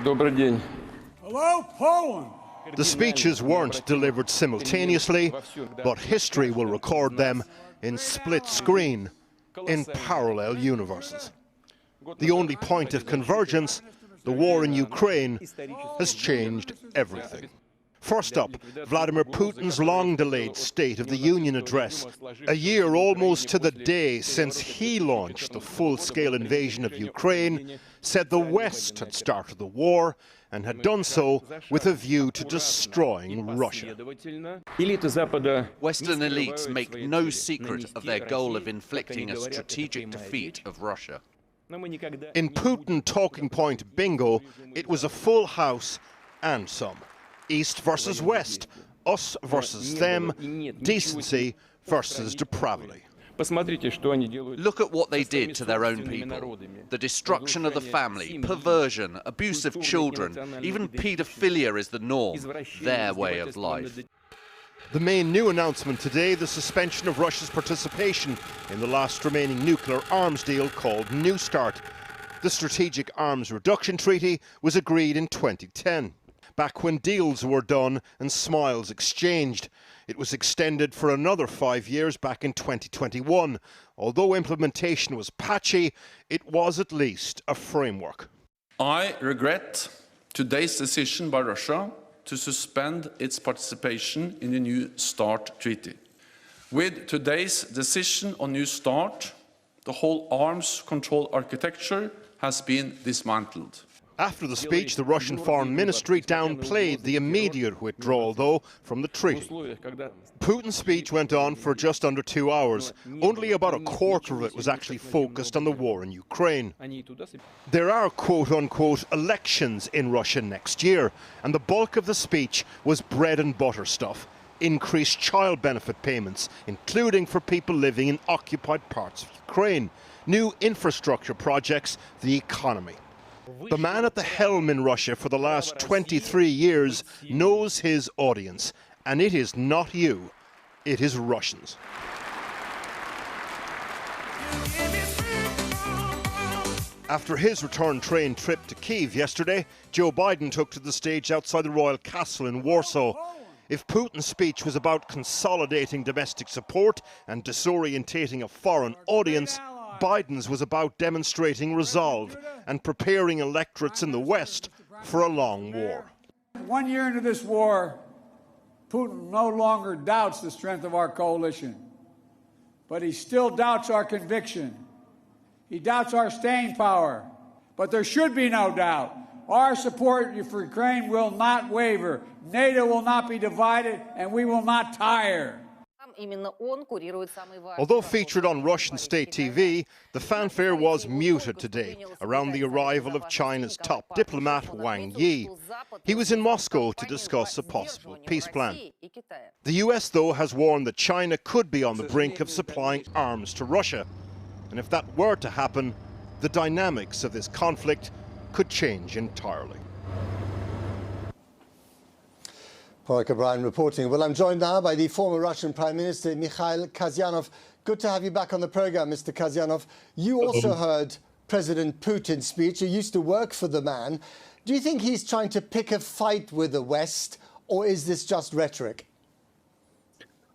Добрый день. Hello, Poland. The speeches weren't delivered simultaneously, but history will record them in split screen, in parallel universes. The only point of convergence, the war in Ukraine, has changed everything. First up, Vladimir Putin's long-delayed State of the Union address, a year almost to the day since he launched the full-scale invasion of Ukraine, said the West had started the war and had done so with a view to destroying Russia. Western elites make no secret of their goal of inflicting a strategic defeat of Russia. In Putin talking point bingo, it was a full house and some. East versus West, us versus them, decency versus depravity. Look at what they did to their own people. The destruction of the family, perversion, abuse of children, even paedophilia is the norm, their way of life. The main new announcement today, the suspension of Russia's participation in the last remaining nuclear arms deal called New START. The Strategic Arms Reduction Treaty was agreed in 2010. Back when deals were done and smiles exchanged. It was extended for another 5 years back in 2021. Although implementation was patchy, it was at least a framework. I regret today's decision by Russia to suspend its participation in the New START treaty. With today's decision on New START, the whole arms control architecture has been dismantled. After the speech, the Russian Foreign Ministry downplayed the immediate withdrawal, though, from the treaty. Putin's speech went on for just under 2 hours. Only about a quarter of it was actually focused on the war in Ukraine. There are quote-unquote elections in Russia next year, and the bulk of the speech was bread and butter stuff. Increased child benefit payments, including for people living in occupied parts of Ukraine. New infrastructure projects, the economy. The man at the helm in Russia for the last 23 years knows his audience, and it is not you, it is Russians. After his return train trip to Kyiv yesterday, Joe Biden took to the stage outside the Royal Castle in Warsaw. If Putin's speech was about consolidating domestic support and disorientating a foreign audience, Biden's was about demonstrating resolve and preparing electorates in the West for a long war. 1 year into this war, Putin no longer doubts the strength of our coalition, but he still doubts our conviction. He doubts our staying power, but there should be no doubt. Our support for Ukraine will not waver. NATO will not be divided, and we will not tire. Although featured on Russian state TV, the fanfare was muted today around the arrival of China's top diplomat, Wang Yi. He was in Moscow to discuss a possible peace plan. The US, though, has warned that China could be on the brink of supplying arms to Russia. And if that were to happen, the dynamics of this conflict could change entirely. Paul O'Brien reporting. Well, I'm joined now by the former Russian Prime Minister, Mikhail Kazyanov. Good to have you back on the program, Mr. Kazyanov. You also heard President Putin's speech. You used to work for the man. Do you think he's trying to pick a fight with the West, or is this just rhetoric?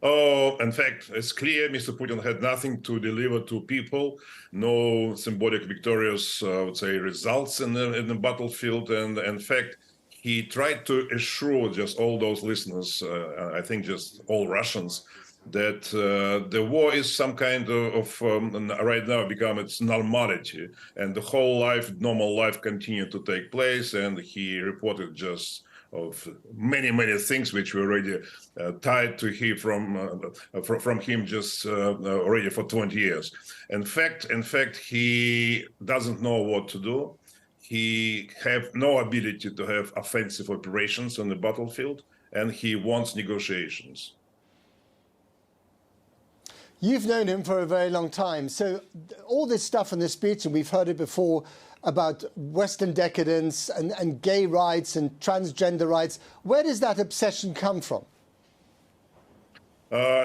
Oh, in fact, it's clear Mr. Putin had nothing to deliver to people, no symbolic victorious, I would say, results in the battlefield. And in fact, he tried to assure just all those listeners, I think just all Russians, that the war is some kind of right now become its normality, and the whole life, normal life, continued to take place. And he reported just of many things which were already tied to him from him just already for 20 years. In fact, he doesn't know what to do. He have no ability to have offensive operations on the battlefield, and he wants negotiations. You've known him for a very long time. So all this stuff in the speech, and we've heard it before, about Western decadence and gay rights and transgender rights, where does that obsession come from?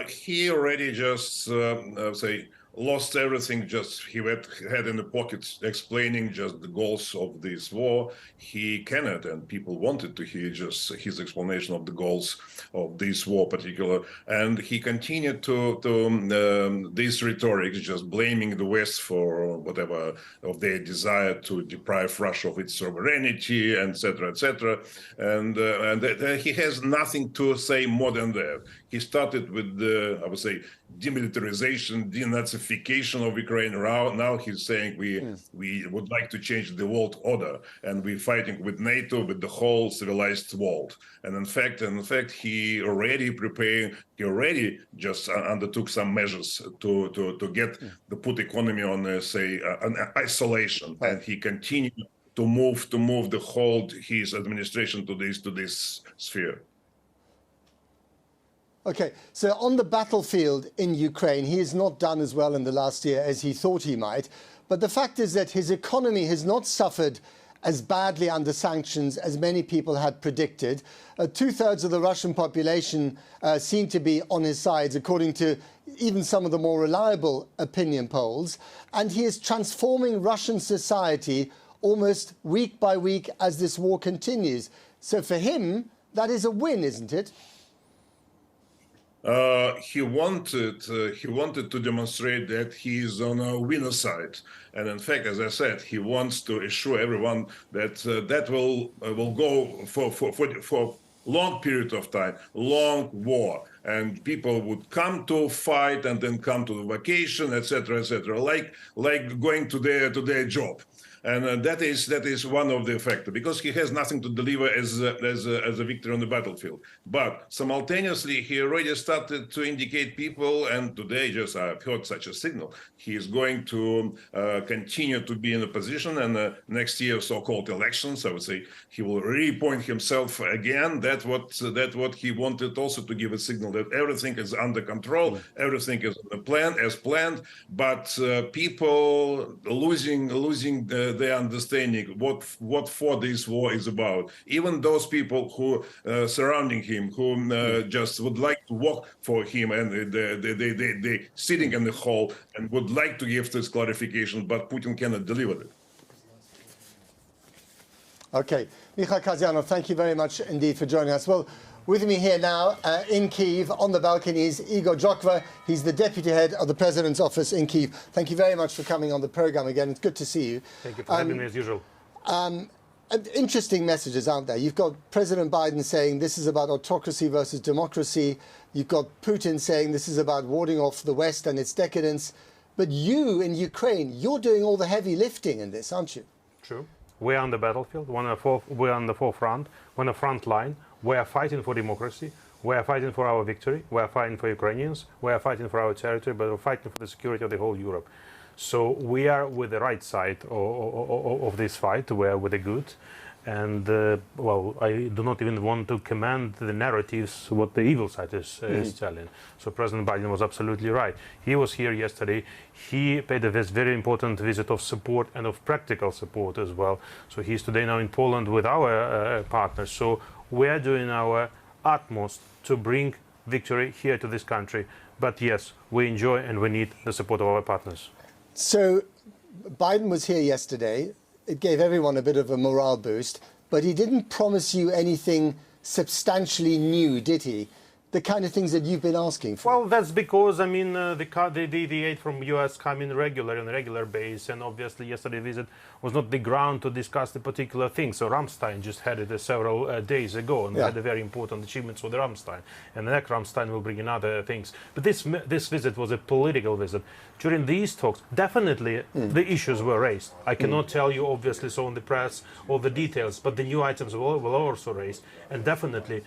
He already just, say, lost everything. Just he had in the pocket explaining just the goals of this war. He cannot, and people wanted to hear just his explanation of the goals of this war particular. And he continued to this rhetoric, just blaming the West for whatever of their desire to deprive Russia of its sovereignty, etc., etc. And he has nothing to say more than that. He started with the, I would say, demilitarization, denazification of Ukraine. Now he's saying we would like to change the world order, and we're fighting with NATO, with the whole civilized world. And in fact, he already just undertook some measures to get the put economy on, say, an isolation, and he continued to move the whole his administration to this sphere. Okay, so on the battlefield in Ukraine, he has not done as well in the last year as he thought he might. But the fact is that his economy has not suffered as badly under sanctions as many people had predicted. 2/3 of the Russian population seem to be on his sides, according to even some of the more reliable opinion polls. And he is transforming Russian society almost week by week as this war continues. So for him, that is a win, isn't it? He wanted to demonstrate that he is on a winner side, and in fact, as I said, he wants to assure everyone that that will go for long period of time, long war, and people would come to fight and then come to the vacation, etc., like going to their job. And that is one of the factors, because he has nothing to deliver as a victory on the battlefield. But simultaneously, he already started to indicate people, and today just I've heard such a signal. He is going to continue to be in a position, and next year so-called elections, I would say, he will reappoint himself again. That's what he wanted also to give a signal that everything is under control, everything is as planned, but people losing their understanding what for this war is about. Even those people who surrounding him, who just would like to work for him, and they sitting in the hall and would like to give this clarification, but Putin cannot deliver it. Okay, Mikhail Kazyanov, thank you very much indeed for joining us. Well, with me here now in Kyiv on the balcony is Igor Jokva. He's the deputy head of the president's office in Kyiv. Thank you very much for coming on the program again. It's good to see you. Thank you for having me as usual. Interesting messages, aren't there? You've got President Biden saying this is about autocracy versus democracy. You've got Putin saying this is about warding off the West and its decadence. But you in Ukraine, you're doing all the heavy lifting in this, aren't you? True. We're on the battlefield. We're on the forefront. We're on the front line. We are fighting for democracy. We are fighting for our victory. We are fighting for Ukrainians. We are fighting for our territory, but we're fighting for the security of the whole Europe. So we are with the right side of this fight. We are with the good. And, well, I do not even want to command the narratives what the evil side is telling. So President Biden was absolutely right. He was here yesterday. He paid this very important visit of support and of practical support as well. So he's today now in Poland with our partners. So we are doing our utmost to bring victory here to this country. But yes, we enjoy and we need the support of our partners. So Biden was here yesterday. It gave everyone a bit of a morale boost, but he didn't promise you anything substantially new, did he? The kind of things that you've been asking for. Well, that's because, I mean, the aid from U.S. come in on a regular basis, and obviously yesterday's visit was not the ground to discuss the particular things. So Ramstein just had it several days ago, and we had a very important achievements for the Ramstein. And the next Ramstein will bring in other things. But this visit was a political visit. During these talks, definitely the issues were raised. I cannot tell you, obviously, so in the press, all the details, but the new items will also raised. And definitely,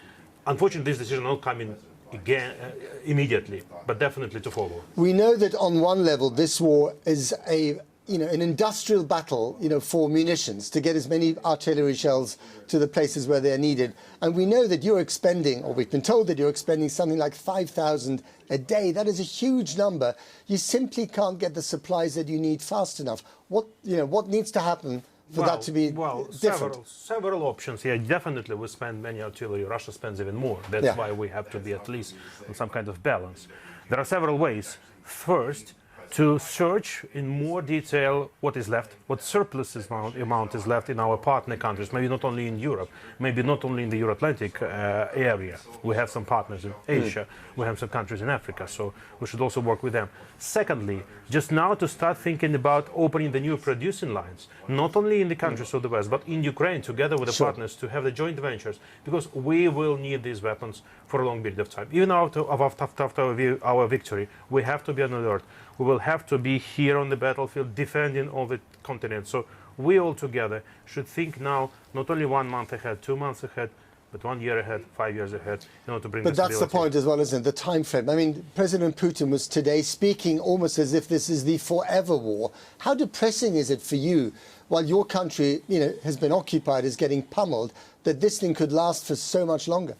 unfortunately, this decision will not come in again immediately, but definitely to follow. We know that on one level, this war is an industrial battle, for munitions, to get as many artillery shells to the places where they're needed. And we know that you're expending, or we've been told that you're expending something like 5,000 a day. That is a huge number. You simply can't get the supplies that you need fast enough. What needs to happen for that to be different? Several options here. Definitely we spend many artillery. Russia spends even more. That's why we have to be at least on some kind of balance. There are several ways. First, to search in more detail what is left, what surplus amount is left in our partner countries, maybe not only in Europe, maybe not only in the Euro-Atlantic area. We have some partners in Asia, we have some countries in Africa, so we should also work with them. Secondly, just now to start thinking about opening the new producing lines, not only in the countries of the West, but in Ukraine, together with the partners, to have the joint ventures, because we will need these weapons for a long period of time. Even after our victory, we have to be on alert. We will have to be here on the battlefield defending all the continent. So we all together should think now not only 1 month ahead, 2 months ahead, but 1 year ahead, 5 years ahead, in order to bring. But that's the point as well, isn't it? The time frame. I mean, President Putin was today speaking almost as if this is the forever war. How depressing is it for you, while your country, has been occupied, is getting pummeled, that this thing could last for so much longer?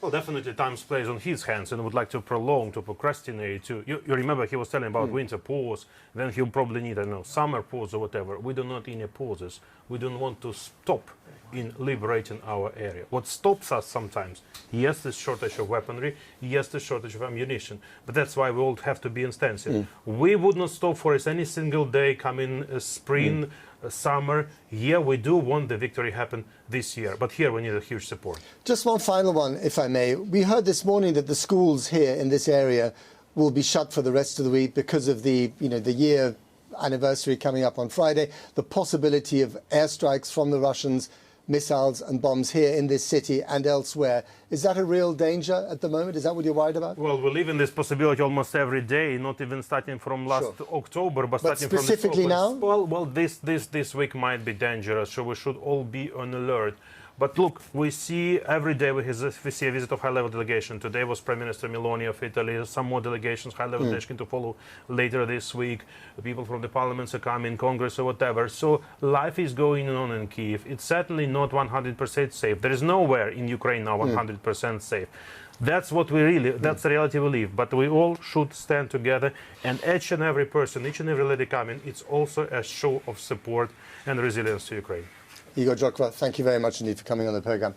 Well, definitely time plays on his hands and would like to prolong, to procrastinate. You remember he was telling about winter pause, then he'll probably need, I don't know, summer pause or whatever. We do not need any pauses. We don't want to stop in liberating our area. What stops us sometimes, yes, the shortage of weaponry, yes, the shortage of ammunition, but that's why we all have to be intensive. We would not stop for us any single day coming spring, summer. Yeah, we do want the victory happen this year, but here we need a huge support. Just one final one, if I may. We heard this morning that the schools here in this area will be shut for the rest of the week because of the year anniversary coming up on Friday, the possibility of airstrikes from the Russians, missiles and bombs here in this city and elsewhere. Is that a real danger at the moment? Is that what you're worried about? Well, we live in this possibility almost every day, not even starting from last October, but starting specifically from now? Well, this week might be dangerous, so we should all be on alert. But look, we see every day we see a visit of high-level delegation. Today was Prime Minister Meloni of Italy. Some more delegations, high-level delegation to follow later this week. The people from the parliaments are coming, Congress or whatever. So life is going on in Kyiv. It's certainly not 100% safe. There is nowhere in Ukraine now 100% safe. That's what that's the reality we live. But we all should stand together, and each and every person, each and every lady coming, it's also a show of support and resilience to Ukraine. Igor Jokva, thank you very much indeed for coming on the programme.